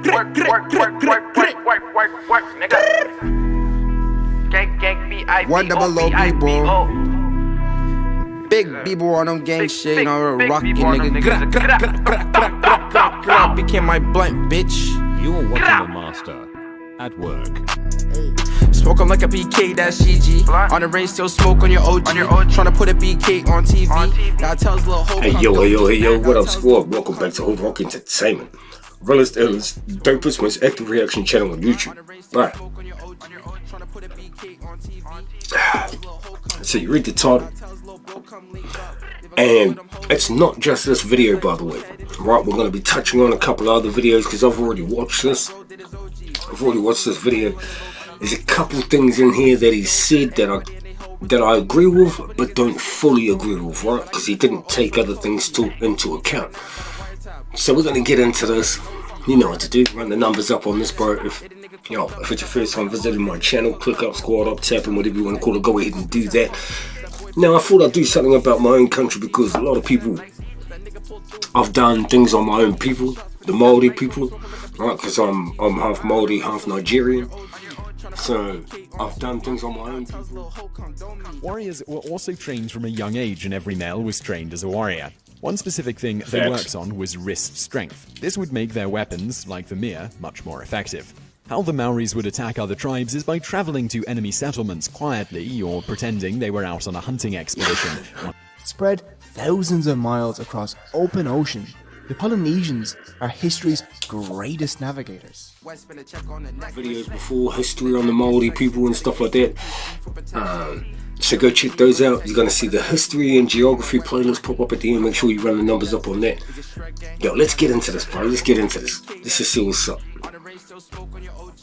Work, nigga. Gang, B-I-B-O, One double O, B-I-B-O. Big B-boy on them gang shit, you know, big rockin' B-boy on them nigga. niggas. Became my blunt, bitch. You're watching the master at work. Smoke 'em like a BK, that's GG. Blunt. On the range, still smoke on your OG. Tryna put a BK on TV. Gotta tell his little hoe. Hey yo, what up squad? Welcome back to HOODROK Entertainment. Realest, illest, dopest, most active reaction channel on YouTube. Right. So you read the title. And it's not just this video, by the way. Right, we're going to be touching on a couple of other videos because I've already watched this. Video. There's a couple things in here that he said that I agree with, but don't fully agree with, right? Because he didn't take other things into account. So we're going to get into this. You know what to do. Run the numbers up on this, bro. If it's your first time visiting my channel, click up, squad up, tap, and whatever you want to call it, go ahead and do that. Now, I thought I'd do something about my own country because a lot of people, I've done things on my own people, the Maori people, right? Because I'm half Maori, half Nigerian. So I've done things on my own people. Warriors were also trained from a young age, and every male was trained as a warrior. One specific thing they worked on was wrist strength. This would make their weapons, like the mir, much more effective. How the Maoris would attack other tribes is by traveling to enemy settlements quietly or pretending they were out on a hunting expedition. Spread thousands of miles across open ocean, the Polynesians are history's greatest navigators. Videos before, history on the Maori people and stuff like that. So go check those out. You're going to see the history and geography playlist pop up at the end. Make sure you run the numbers up on that. Yo, let's get into this, bro. Let's get into this. Let's just see what's up.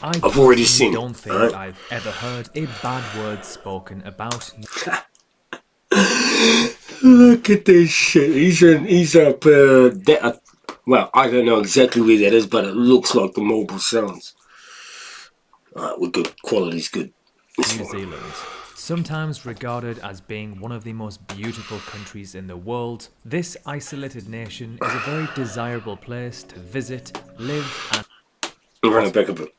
I've already seen it. I don't think I've ever heard a bad word spoken about. Look at this shit. He's up well, I don't know exactly where that is, but it looks like the mobile sounds. Alright, we're good. Quality's good. New Zealand, sometimes regarded as being one of the most beautiful countries in the world, this isolated nation is a very desirable place to visit, live, and Run it back a bit.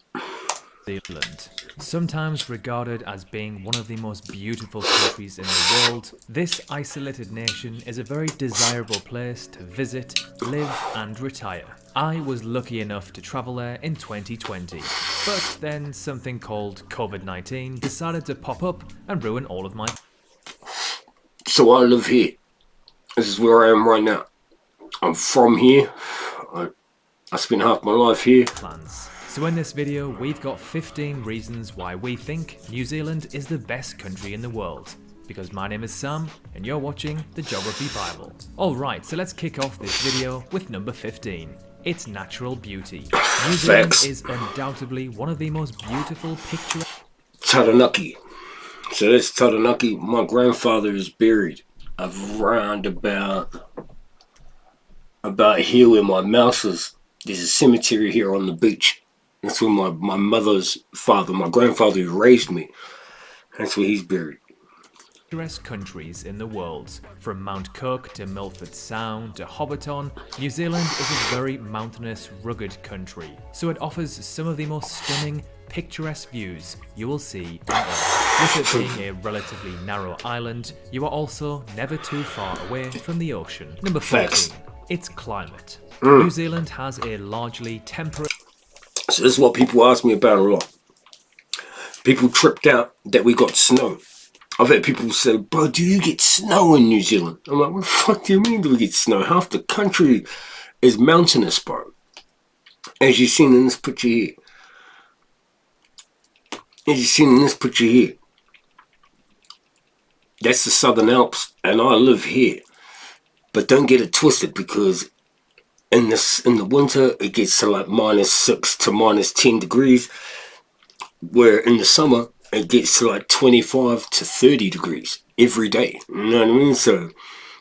Zealand. Sometimes regarded as being one of the most beautiful countries in the world, this isolated nation is a very desirable place to visit, live and retire. I was lucky enough to travel there in 2020, but then something called COVID-19 decided to pop up and ruin all of my... So I live here. This is where I am right now. I'm from here. I spent half my life here. plans. So in this video, we've got 15 reasons why we think New Zealand is the best country in the world. Because my name is Sam, and you're watching the Geography Bible. Alright, so let's kick off this video with number 15. Its natural beauty. New Zealand is undoubtedly one of the most beautiful picturesque... Taranaki. So that's Taranaki. My grandfather is buried around about here where my mouse is. There's a cemetery here on the beach. That's where my mother's father, my grandfather who raised me, that's where he's buried. Picturesque countries in the world. From Mount Cook to Milford Sound to Hobbiton, New Zealand is a very mountainous, rugged country. So it offers some of the most stunning, picturesque views you will see on Earth. With it being a relatively narrow island, you are also never too far away from the ocean. Number 14. Its climate. New Zealand has a largely temperate... So this is what people ask me about a lot. People tripped out that we got snow. I've had people say, bro, do you get snow in New Zealand? I'm like, what the fuck do you mean do we get snow? Half the country is mountainous, bro. As you've seen in this picture here. That's the Southern Alps, and I live here. But don't get it twisted, because in the winter it gets to like -6 to -10 degrees, where in the summer it gets to like 25 to 30 degrees every day. You know what I mean? So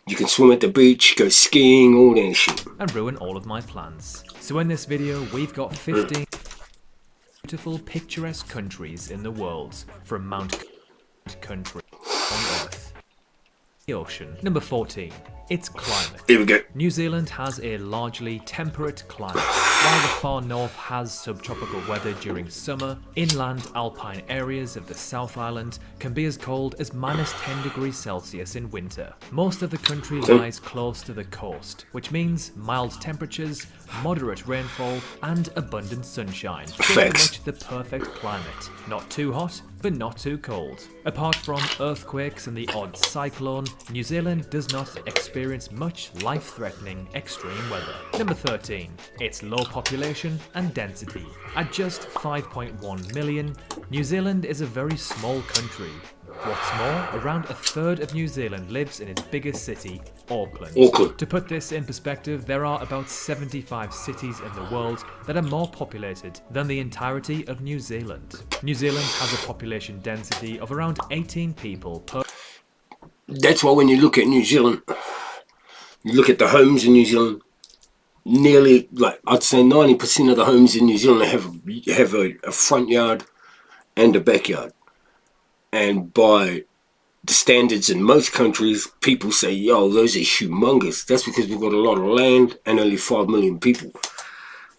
you can swim at the beach, go skiing, all that shit. And ruin all of my plans. So in this video, we've got 15 beautiful, picturesque countries in the world, from Mount Country on Earth. The ocean. Number 14. Its climate. Here we go. New Zealand has a largely temperate climate. While the far north has subtropical weather during summer, inland alpine areas of the South Island can be as cold as -10 degrees Celsius in winter. Most of the country lies close to the coast, which means mild temperatures, moderate rainfall, and abundant sunshine. Pretty much the perfect climate. Not too hot, but not too cold. Apart from earthquakes and the odd cyclone, New Zealand does not experience much life-threatening extreme weather. Number 13. Its low population and density. At just 5.1 million, New Zealand is a very small country. What's more, around a third of New Zealand lives in its biggest city, Auckland. To put this in perspective, there are about 75 cities in the world that are more populated than the entirety of New Zealand. New Zealand has a population density of around 18 people per... That's why when you look at New Zealand, you look at the homes in New Zealand, nearly, like, I'd say 90% of the homes in New Zealand have a front yard and a backyard. And by the standards in most countries, people say, yo, those are humongous. That's because we've got a lot of land and only 5 million people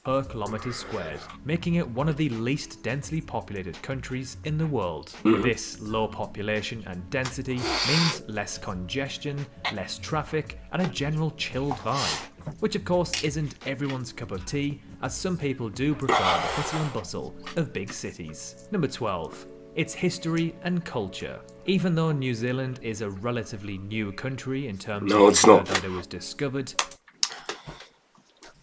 per kilometre squared, making it one of the least densely populated countries in the world. This low population and density means less congestion, less traffic, and a general chilled vibe, which of course isn't everyone's cup of tea, as some people do prefer the hustle and bustle of big cities. Number 12. Its history and culture. Even though New Zealand is a relatively new country in terms of the year that it was discovered.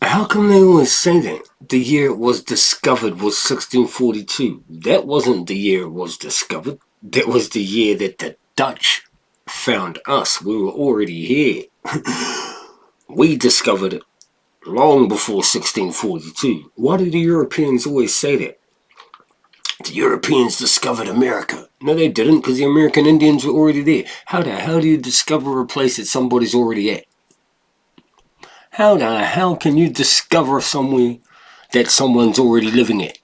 How come they always say that? The year it was discovered was 1642. That wasn't the year it was discovered. That was the year that the Dutch found us. We were already here. We discovered it long before 1642. Why do the Europeans always say that? The Europeans discovered America. No, they didn't, because the American Indians were already there. How the hell do you discover a place that somebody's already at? How the hell can you discover somewhere that someone's already living at?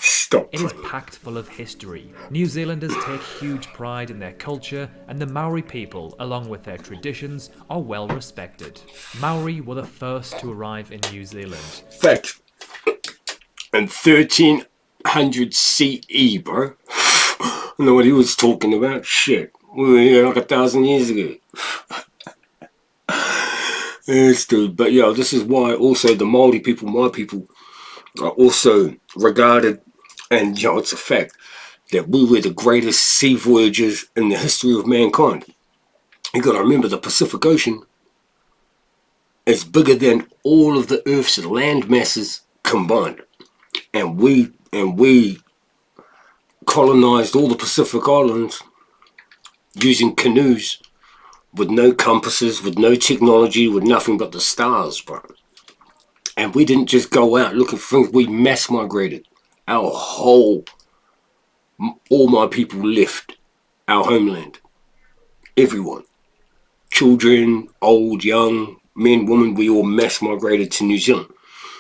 Stop. It is packed full of history. New Zealanders take huge pride in their culture, and the Maori people, along with their traditions, are well respected. Maori were the first to arrive in New Zealand. Fact. In 1300 CE, bro. I don't know what he was talking about. Shit. We were here like 1,000 years ago. Yes, dude. But yeah, this is why also the Maori people, my people, are also regarded, and you know, it's a fact, that we were the greatest sea voyagers in the history of mankind. You gotta remember, the Pacific Ocean is bigger than all of the Earth's land masses combined. And we colonized all the Pacific Islands using canoes with no compasses, with no technology, with nothing but the stars, bro. And we didn't just go out looking for things. We mass migrated. All my people left our homeland. Everyone. Children, old, young, men, women, we all mass migrated to New Zealand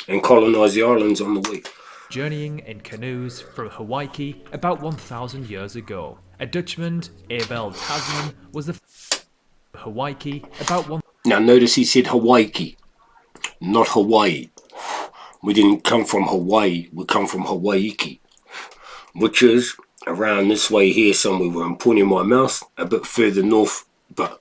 and colonized the islands on the way. Journeying in canoes from Hawaii about 1,000 years ago. A Dutchman, Abel Tasman, was the Hawaii about one. Now notice he said Hawaii, not Hawaii. We didn't come from Hawaii, we come from Hawaii, which is around this way here somewhere where I'm pointing my mouse, a bit further north. But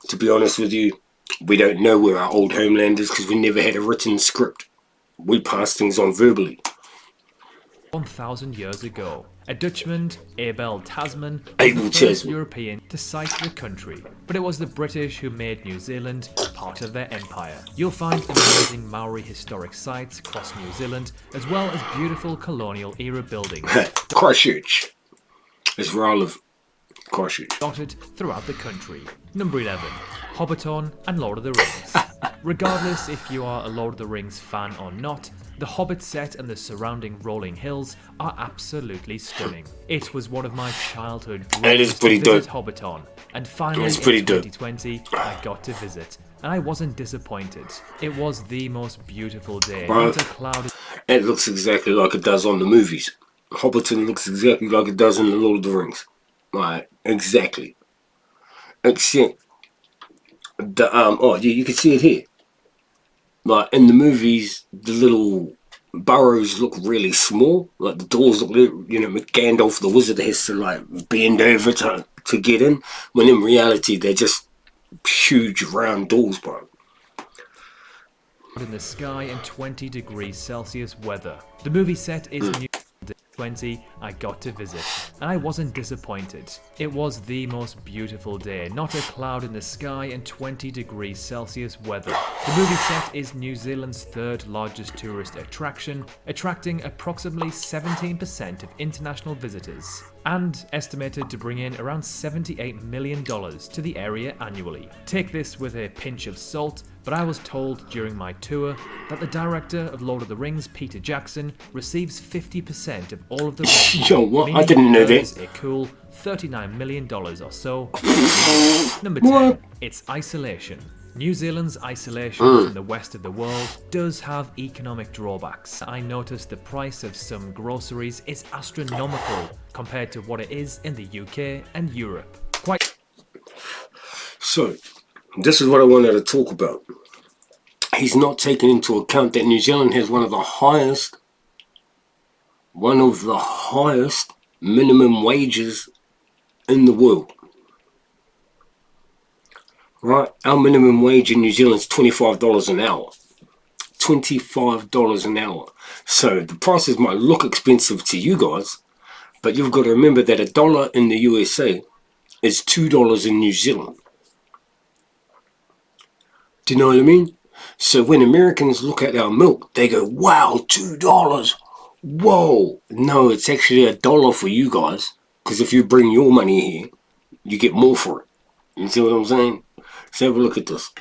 to be honest with you, we don't know where our old homeland is because we never had a written script. We pass things on verbally. 1,000 years ago, a Dutchman, Abel Tasman, was the first European to sight the country, but it was the British who made New Zealand part of their empire. You'll find amazing Maori historic sites across New Zealand, as well as beautiful colonial era buildings. Christchurch is where I live. Christchurch. Dotted throughout the country. Number 11. Hobbiton and Lord of the Rings. Regardless if you are a Lord of the Rings fan or not, the Hobbit set and the surrounding rolling hills are absolutely stunning. It was one of my childhood dreams to visit Hobbiton, and finally in 2020 I got to visit, and I wasn't disappointed. It was the most beautiful day. It looks exactly like it does on the movies. Hobbiton looks exactly like it does in the Lord of the Rings. Right, exactly. Except the you can see it here. Like in the movies, the little burrows look really small. Like the doors look, you know, Gandalf the wizard has to like bend over to get in. When in reality, they're just huge round doors, bro. In the sky and 20 degrees Celsius weather. The movie set is New 20 I got to visit, and I wasn't disappointed. It was the most beautiful day, not a cloud in the sky and 20 degrees Celsius weather. The movie set is New Zealand's third largest tourist attraction, attracting approximately 17% of international visitors, and estimated to bring in around $78 million to the area annually. Take this with a pinch of salt, but I was told during my tour that the director of Lord of the Rings, Peter Jackson, receives 50% of all of the revenue. Yo, what? I didn't know that. A cool $39 million or so. Number 10, it's isolation. New Zealand's isolation from the west of the world does have economic drawbacks. I noticed the price of some groceries is astronomical compared to what it is in the UK and Europe. So, this is what I wanted to talk about. He's not taking into account that New Zealand has one of the highest minimum wages in the world. Right? Our minimum wage in New Zealand is $25 an hour. $25 an hour. So the prices might look expensive to you guys, but you've got to remember that a dollar in the USA is $2 in New Zealand. Do you know what I mean? So when Americans look at our milk, they go, wow, $2. Whoa. No, it's actually $1 for you guys. Because if you bring your money here, you get more for it. You see what I'm saying? So have a look at this.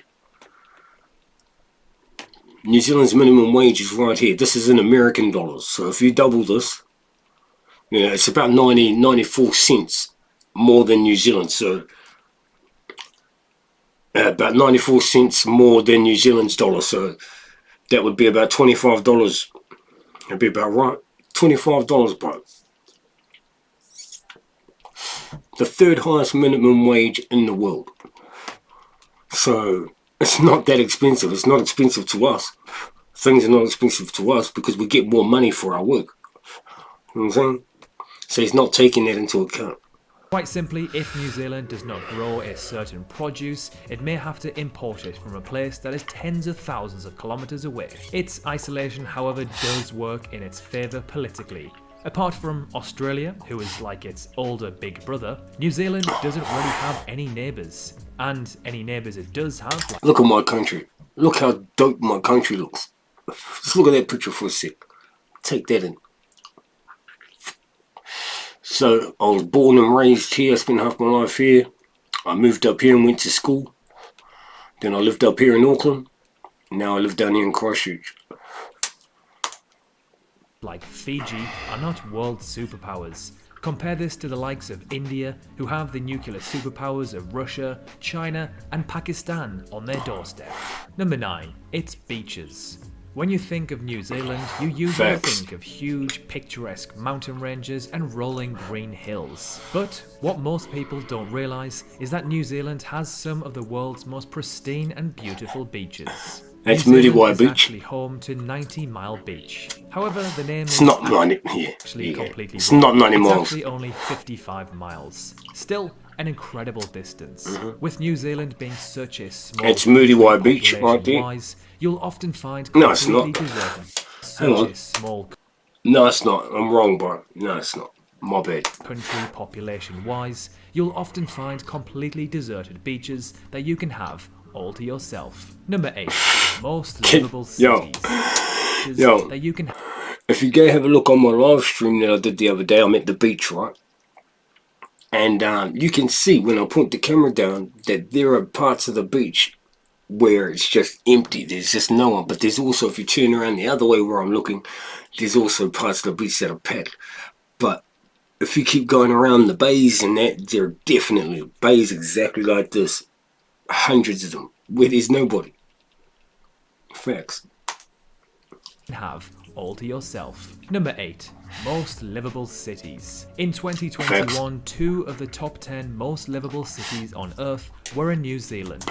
New Zealand's minimum wage is right here. This is in American dollars. So if you double this, you know, it's about 94 cents more than New Zealand. So about 94 cents more than New Zealand's dollar. So that would be about $25. That'd be about right. $25, bro. The third highest minimum wage in the world. So it's not that expensive. It's not expensive to us. Things are not expensive to us because we get more money for our work. You know what I'm saying? So he's not taking that into account. Quite simply, if New Zealand does not grow a certain produce, it may have to import it from a place that is tens of thousands of kilometers away. Its isolation, however, does work in its favour politically. Apart from Australia, who is like its older big brother, New Zealand doesn't really have any neighbours. And any neighbours it does have... Look at my country. Look how dope my country looks. Just look at that picture for a sec. Take that in. So, I was born and raised here. I spent half my life here. I moved up here and went to school. Then I lived up here in Auckland. Now I live down here in Christchurch. Like Fiji are not world superpowers. Compare this to the likes of India, who have the nuclear superpowers of Russia, China, and Pakistan on their doorstep. Number 9. It's beaches. When you think of New Zealand, you usually think of huge, picturesque mountain ranges and rolling green hills. But what most people don't realise is that New Zealand has some of the world's most pristine and beautiful beaches. That's Moody White Beach. Actually home to 90 Mile Beach. However, the name it's is not 90, actually completely it's wrong. not 90 miles. It's actually only 55 miles. Still, an incredible distance. With New Zealand being such a small... It's Moody White Beach right there. Wise, you'll often find no, it's not. Such a small... No, it's not. I'm wrong, bro. No, it's not. My bad. Country population-wise, you'll often find completely deserted beaches that you can have all to yourself. Number 8. Most livable cities. Yo, that you can... If you go have a look on my live stream that I did the other day, I'm at the beach, right? And you can see when I point the camera down that there are parts of the beach where it's just empty. There's just no one. But there's also, if you turn around the other way where I'm looking, there's also parts of the beach that are packed. But if you keep going around the bays and that, there are definitely bays exactly like this. Hundreds of them where there's nobody. Facts. Have all to yourself. Number 8. Most livable cities. In 2021, Facts. 2 of the top 10 most livable cities on Earth were in New Zealand.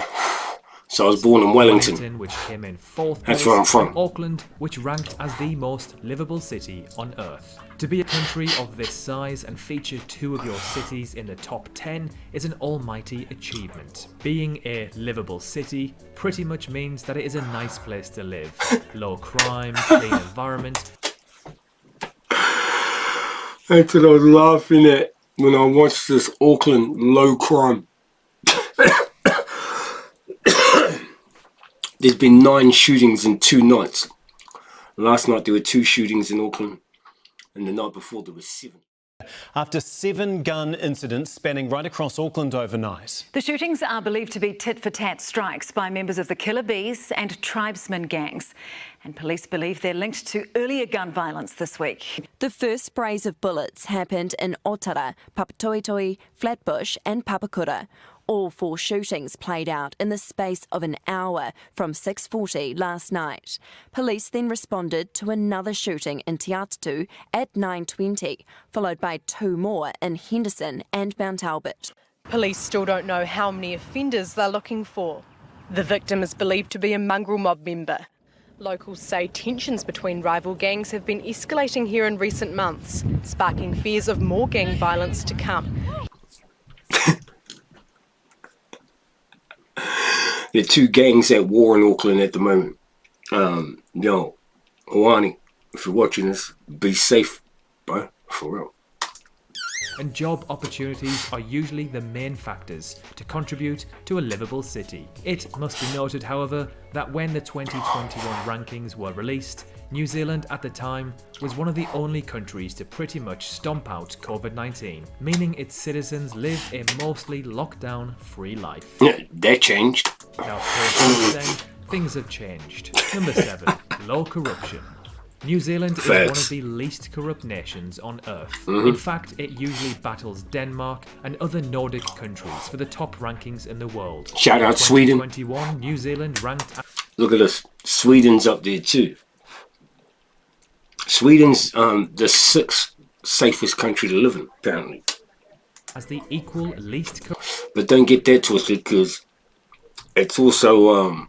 So I was born in Wellington. Which came in 4th That's place, where I'm from. and Auckland, which ranked as the most livable city on Earth. To be a country of this size and feature 2 of your cities in the top 10 is an almighty achievement. Being a livable city pretty much means that it is a nice place to live. Low crime, clean environment. That's what I was laughing at when I watched this Auckland low crime. There's been 9 shootings in 2 nights. Last night there were 2 shootings in Auckland, and the night before there was 7. After 7 gun incidents spanning right across Auckland overnight. The shootings are believed to be tit-for-tat strikes by members of the Killer Bees and tribesmen gangs. And police believe they're linked to earlier gun violence this week. The first sprays of bullets happened in Otara, Papatoetoe, Flatbush and Papakura. All 4 shootings played out in the space of an hour from 6:40 last night. Police then responded to another shooting in Te Atatu at 9:20, followed by 2 more in Henderson and Mount Albert. Police still don't know how many offenders they're looking for. The victim is believed to be a mongrel mob member. Locals say tensions between rival gangs have been escalating here in recent months, sparking fears of more gang violence to come. There are 2 gangs at war in Auckland at the moment. Yo, Hawani, if you're watching this, be safe, bro, for real. And job opportunities are usually the main factors to contribute to a livable city. It must be noted, however, that when the 2021 rankings were released, New Zealand at the time was one of the only countries to pretty much stomp out COVID-19, meaning its citizens live a mostly lockdown-free life. Yeah, that changed. Now, of course, since then, things have changed. Number 7, low corruption. New Zealand is one of the least corrupt nations on Earth. In fact, it usually battles Denmark and other Nordic countries for the top rankings in the world. Shout out Sweden. 2021, New Zealand ranked... Look at this. Sweden's up there too. Sweden's the 6th safest country to live in, apparently. As the equal least corrupt... But don't get that twisted, because it's also...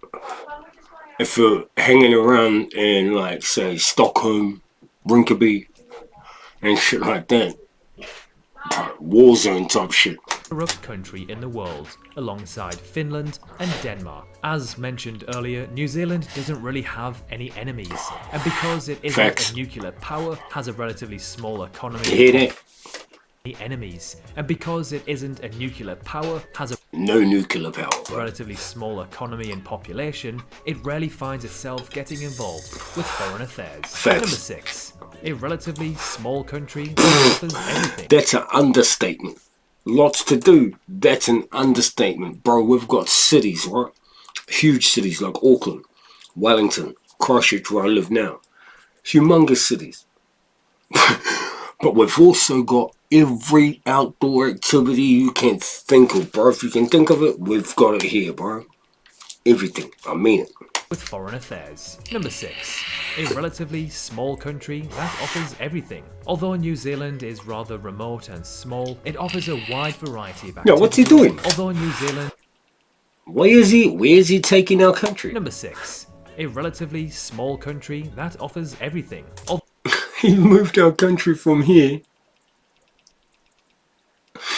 if you're hanging around in, like, say, Stockholm, Rinkeby, and shit like that, war zone type shit. corrupt country in the world, alongside Finland and Denmark. As mentioned earlier, New Zealand doesn't really have any enemies, and because it isn't a nuclear power, has a relatively small economy. You hear that? Enemies, and because it isn't a nuclear power, has a no nuclear power, relatively small economy and population, it rarely finds itself getting involved with foreign affairs. Number 6, a relatively small country that offers everything. That's an understatement. Lots to do. That's an understatement, bro. We've got cities, right? Huge cities like Auckland, Wellington, Christchurch, where I live now. Humongous cities. But we've also got every outdoor activity you can think of, bro. If you can think of it, we've got it here, bro. Everything. I mean it. With foreign affairs. Number 6, a relatively small country that offers everything. Although New Zealand is rather remote and small, it offers a wide variety of activities. No, what's he doing? Although New Zealand... Where is he taking our country? Number 6, a relatively small country that offers everything. He moved our country from here.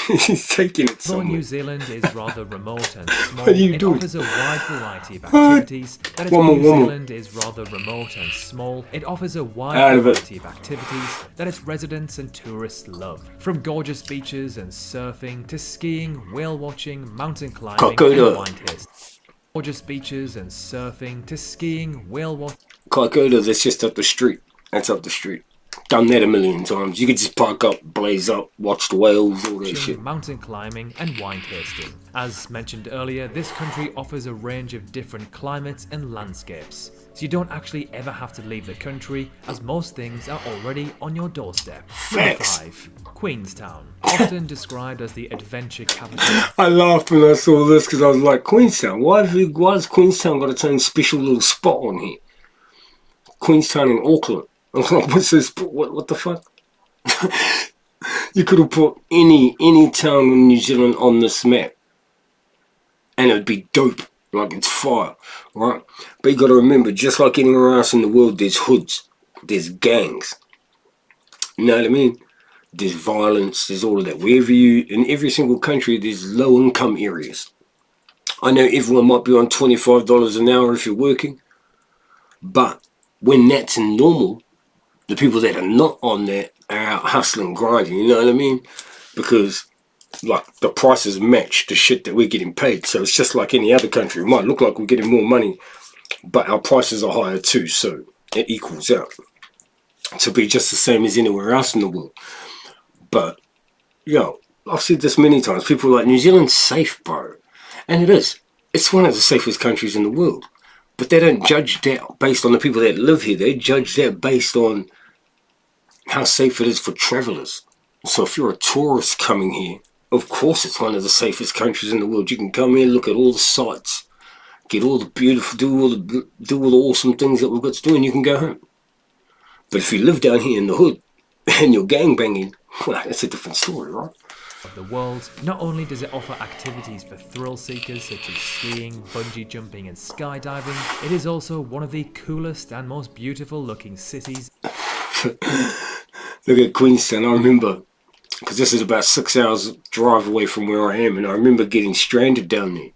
He's taking it somewhere. Although New Zealand is rather remote and small, What are you it doing? offers a wide variety of activities. That is, New Zealand is rather remote and small, it offers a wide variety of activities that its residents and tourists love. From gorgeous beaches and surfing, to skiing, whale watching, mountain climbing, and wine tasting. Gorgeous beaches and surfing, to skiing, whale watching. Kaikoura, that's just up the street. That's up the street. Done that a million times. You could just park up, blaze up, watch the whales, all that shit. Mountain climbing and wine tasting. As mentioned earlier, this country offers a range of different climates and landscapes, so you don't actually ever have to leave the country, as most things are already on your doorstep. Number 5, Queenstown, often described as the adventure capital. I laughed when I saw this because I was like, Queenstown? Why has Queenstown got its own special little spot on here? Queenstown in Auckland. What's this? What the fuck? You could have put any town in New Zealand on this map, and it would be dope. like it's fire, right? But you got to remember, just like anywhere else in the world, there's hoods, there's gangs. You know what I mean? There's violence, there's all of that. In every single country, there's low income areas. I know everyone might be on $25 an hour if you're working, but when that's normal, the people that are not on that are out hustling, grinding, you know what I mean? Because like the prices match the shit that we're getting paid. So it's just like any other country. It might look like we're getting more money, but our prices are higher too, so it equals out to be just the same as anywhere else in the world. But yo, I've said this many times, people are like, New Zealand's safe, bro. And it is. It's one of the safest countries in the world. But they don't judge that based on the people that live here. They judge that based on how safe it is for travelers. So if you're a tourist coming here, of course it's one of the safest countries in the world. You can come here, look at all the sights, get all the beautiful, do all the awesome things that we've got to do, and you can go home. But if you live down here in the hood and you're gangbanging, well, that's a different story, right? Of the world, not only does it offer activities for thrill seekers such as skiing, bungee jumping and skydiving, it is also one of the coolest and most beautiful looking cities. Look at Queenstown. I remember, because this is about 6 hours drive away from where I am, and I remember getting stranded down there.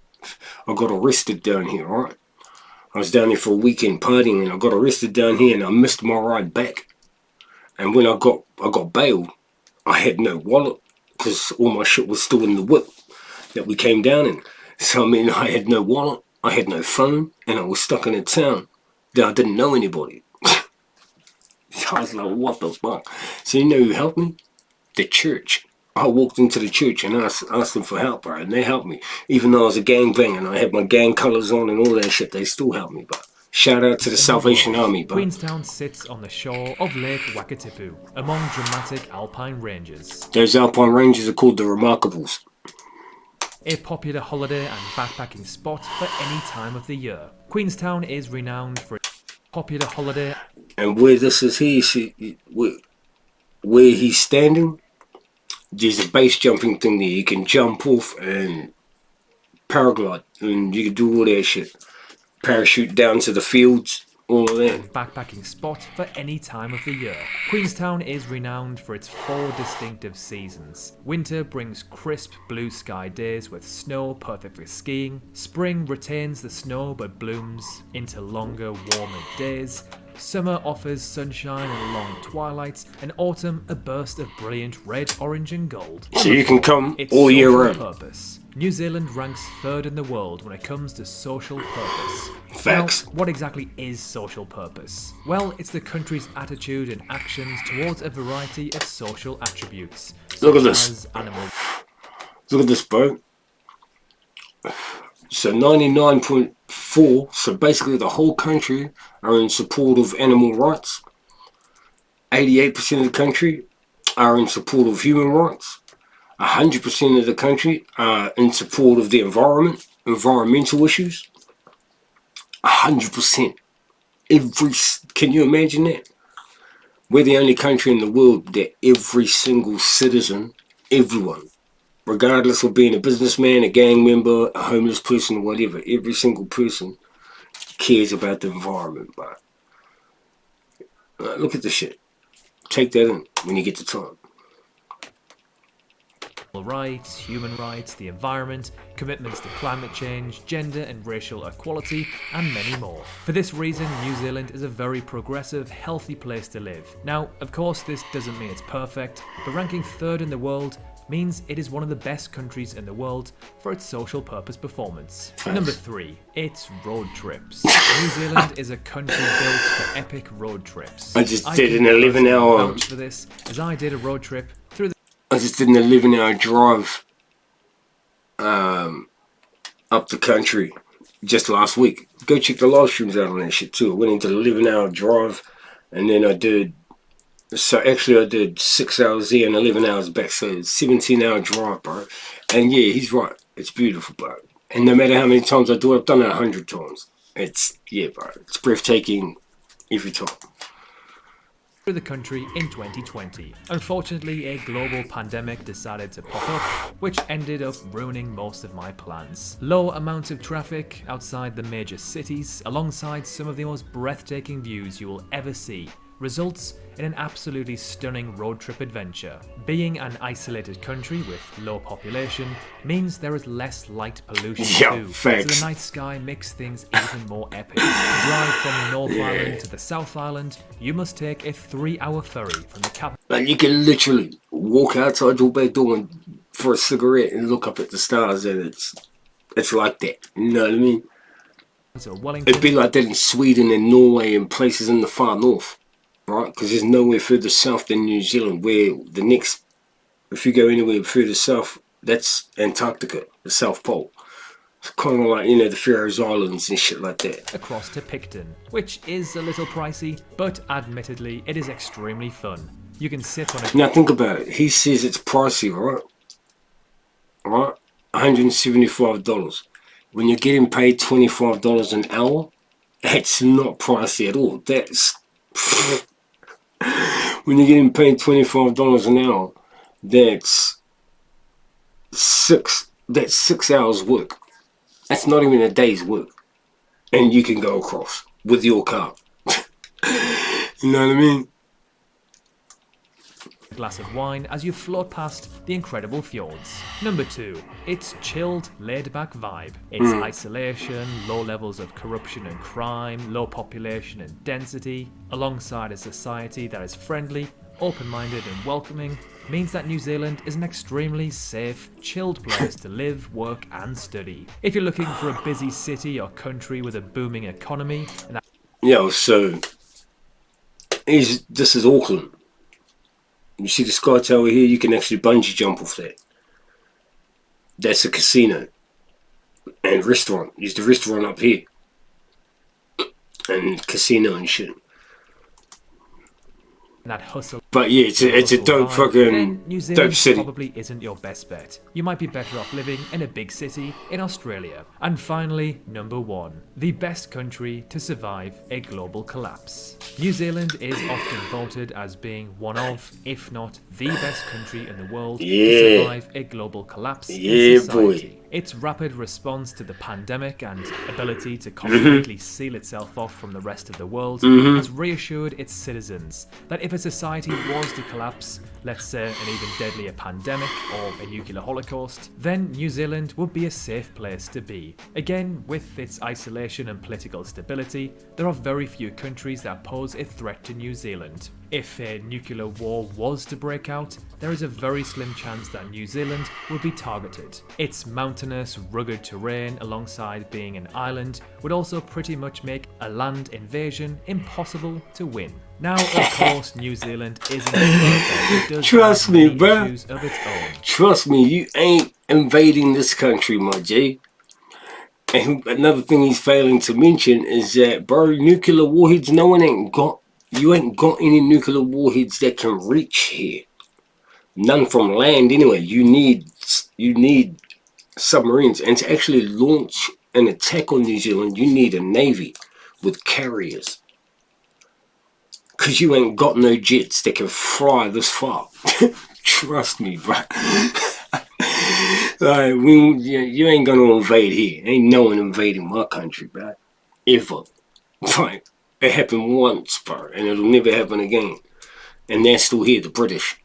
I got arrested down here, right? I was down there for a weekend partying, and I got arrested down here, and I missed my ride back. And when I got bailed, I had no wallet, because all my shit was still in the whip that we came down in. So, I mean, I had no wallet, I had no phone, and I was stuck in a town that I didn't know anybody. I was like, what the fuck? So you know who helped me? The church. I walked into the church and asked them for help, bro, and they helped me. Even though I was a gangbanger and I had my gang colours on and all that shit, they still helped me, bro. Shout out to the Salvation Army, bro. Queenstown sits on the shore of Lake Wakatipu, among dramatic alpine ranges. Those alpine ranges are called the Remarkables. A popular holiday and backpacking spot for any time of the year. Queenstown is renowned for its popular holiday. And where this is here, see, where he's standing, there's a base jumping thing there. You can jump off and paraglide, and you can do all that shit. Parachute down to the fields, all of that. Backpacking spot for any time of the year. Queenstown is renowned for its 4 distinctive seasons. Winter brings crisp blue sky days with snow perfect for skiing. Spring retains the snow but blooms into longer, warmer days. Summer offers sunshine and long twilights, and autumn a burst of brilliant red, orange and gold. So you can come all year round. Purpose. New Zealand ranks 3rd in the world when it comes to social purpose. Facts. Now, what exactly is social purpose? Well, it's the country's attitude and actions towards a variety of social attributes. Look at this. Animal. Look at this, bro. So 99.4, so basically the whole country are in support of animal rights. 88% of the country are in support of human rights. 100% of the country are in support of the environment, environmental issues. 100%. Can you imagine that? We're the only country in the world that every single citizen, everyone, regardless of being a businessman, a gang member, a homeless person, whatever, every single person cares about the environment, bro. Look at the shit. Take that in when you get the time. Rights, human rights, the environment, commitments to climate change, gender and racial equality, and many more. For this reason, New Zealand is a very progressive, healthy place to live. Now, of course, this doesn't mean it's perfect, but ranking 3rd in the world means it is one of the best countries in the world for its social purpose performance. Number 3, it's road trips. New Zealand is a country built for epic road trips. I just did an 11-hour for this, as I did a road trip through the I just did an 11-hour drive up the country just last week. Go check the live streams out on that shit too. I went into the 11-hour drive, and then I did 6 hours there and 11 hours back, so it's 17-hour drive, bro. And yeah, he's right, it's beautiful, bro. And no matter how many times I do it, I've done it 100 times. It's, yeah, bro, it's breathtaking every time. the country in 2020. Unfortunately, a global pandemic decided to pop up, which ended up ruining most of my plans. Low amounts of traffic outside the major cities, alongside some of the most breathtaking views you will ever see, results in an absolutely stunning road trip adventure. Being an isolated country with low population means there is less light pollution too, so the night sky makes things even more epic. To drive from the North Island to the South Island, you must take a 3-hour ferry from the capital. Like, you can literally walk outside your bedroom for a cigarette and look up at the stars, and it's like that, you know what I mean? It'd be like that in Sweden and Norway and places in the far north. Right, because there's nowhere further south than New Zealand, where the next, if you go anywhere further south, that's Antarctica, the South Pole. It's kind of like, you know, the Faroe Islands and shit like that. Across to Picton, which is a little pricey, but admittedly, it is extremely fun. You can sit on a... Now think about it. He says it's pricey, right? Right? $175. When you're getting paid $25 an hour, that's not pricey at all. That's... When you're getting paid $25 an hour, that's 6 hours work. That's not even a day's work. And you can go across with your car. You know what I mean? A glass of wine as you float past the incredible fjords. Number 2, its chilled, laid-back vibe. Its isolation, low levels of corruption and crime, low population and density, alongside a society that is friendly, open-minded and welcoming, means that New Zealand is an extremely safe, chilled place to live, work and study. If you're looking for a busy city or country with a booming economy... Yo, so... this is Auckland. You see the Sky Tower here? You can actually bungee jump off that. That's a casino. And restaurant. There's the restaurant up here. And casino and shit. That hustle. But yeah, it's a dope fucking New Zealand dope city. Probably isn't your best bet. You might be better off living in a big city in Australia. And finally, number 1, the best country to survive a global collapse. New Zealand is often voted as being one of, if not the best country in the world to survive a global collapse in society. Boy. Its rapid response to the pandemic and ability to completely seal itself off from the rest of the world has reassured its citizens that if a society was to collapse, let's say an even deadlier pandemic or a nuclear holocaust, then New Zealand would be a safe place to be. Again, with its isolation and political stability, there are very few countries that pose a threat to New Zealand. If a nuclear war was to break out, there is a very slim chance that New Zealand would be targeted. Its mountainous, rugged terrain alongside being an island would also pretty much make a land invasion impossible to win. Now, of course, New Zealand isn't perfect. It does Trust me, have bro. issues of its own. Trust me, you ain't invading this country, my G. And another thing he's failing to mention is that, bro, nuclear warheads, you ain't got any nuclear warheads that can reach here. None from land anyway. You need submarines. And to actually launch an attack on New Zealand, you need a navy with carriers. Because you ain't got no jets that can fly this far. Trust me, bro. Like, you ain't gonna invade here. Ain't no one invading my country, bro. Ever. Like, it happened once, bro, and it'll never happen again. And they're still here, the British.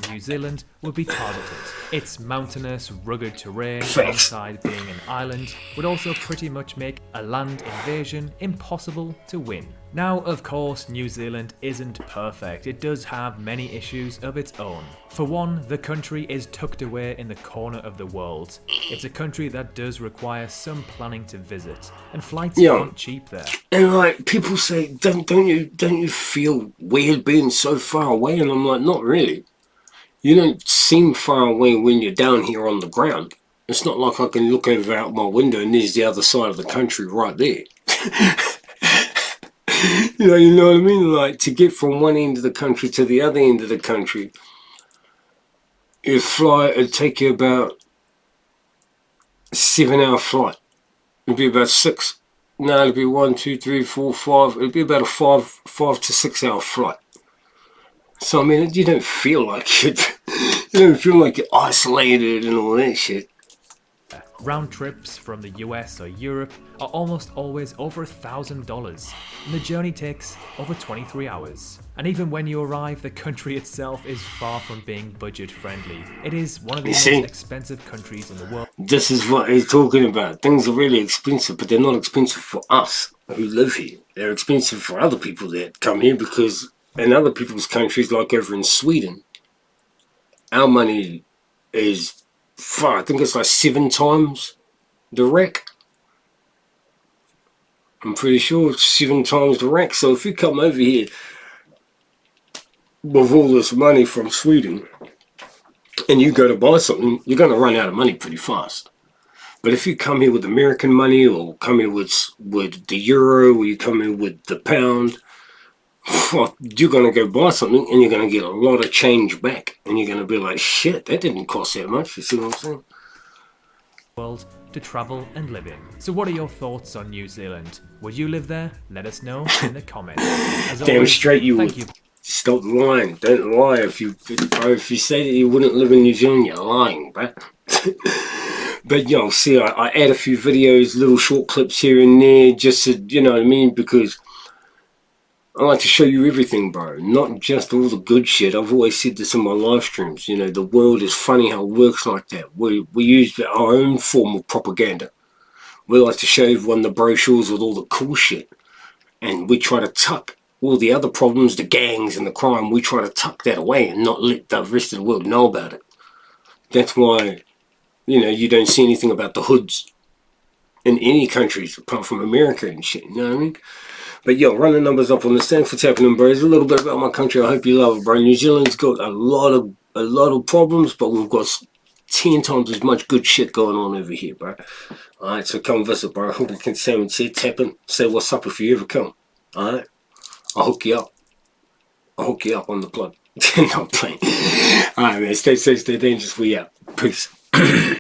New Zealand would be targeted. Its mountainous, rugged terrain alongside being an island would also pretty much make a land invasion impossible to win. Now, of course, New Zealand isn't perfect. It does have many issues of its own. For one, the country is tucked away in the corner of the world. It's a country that does require some planning to visit, and flights aren't cheap there. And like, people say, don't you feel weird being so far away? And I'm like, not really. You don't seem far away when you're down here on the ground. It's not like I can look over out my window and there's the other side of the country right there. You know what I mean? Like, to get from one end of the country to the other end of the country, it'd take you about 7-hour flight. It'd be about 6. No, it'd be 1, 2, 3, 4, 5. It'd be about a 5 to 6 hour flight So I mean, you don't feel like it. You don't feel like you're isolated and all that shit. Round trips from the US or Europe are almost always over $1,000, and the journey takes over 23 hours. And even when you arrive, the country itself is far from being budget friendly. It is one of the most expensive countries in the world. This is what he's talking about. Things are really expensive, but they're not expensive for us who live here. They're expensive for other people that come here, because in other people's countries, like over in Sweden, our money is I think it's like 7 times the rec. I'm pretty sure it's 7 times the rec. So if you come over here with all this money from Sweden and you go to buy something, you're going to run out of money pretty fast. But if you come here with American money, or come here with the euro, or you come here with the pound, well, you're going to go buy something and you're going to get a lot of change back. And you're going to be like, shit, that didn't cost that much. You see what I'm saying? World to travel and live in. So what are your thoughts on New Zealand? Would you live there? Let us know in the comments. Damn always, straight you would. Stop lying. Don't lie. If you say that you wouldn't live in New Zealand, you're lying, bro. But you know, see, I add a few videos, little short clips here and there, just to, you know what I mean, because I like to show you everything, bro, not just all the good shit. I've always said this in my live streams. You know, the world is funny how it works like that. We use our own form of propaganda. We like to show everyone the brochures with all the cool shit, and we try to tuck all the other problems, the gangs and the crime. We try to tuck that away and not let the rest of the world know about it. That's why, you know, you don't see anything about the hoods in any countries apart from America and shit. You know what I mean? But yo, run the numbers up on this. Thanks for tapping in, bro. It's a little bit about my country. I hope you love it, bro. New Zealand's got a lot of problems, but we've got 10 times as much good shit going on over here, bro. Alright, so come visit, bro. HOODROK Entertainment, tap in, say what's up if you ever come. Alright? I'll hook you up. I'll hook you up on the plug. Not playing. Alright, man. Stay safe, stay dangerous. We out. Peace.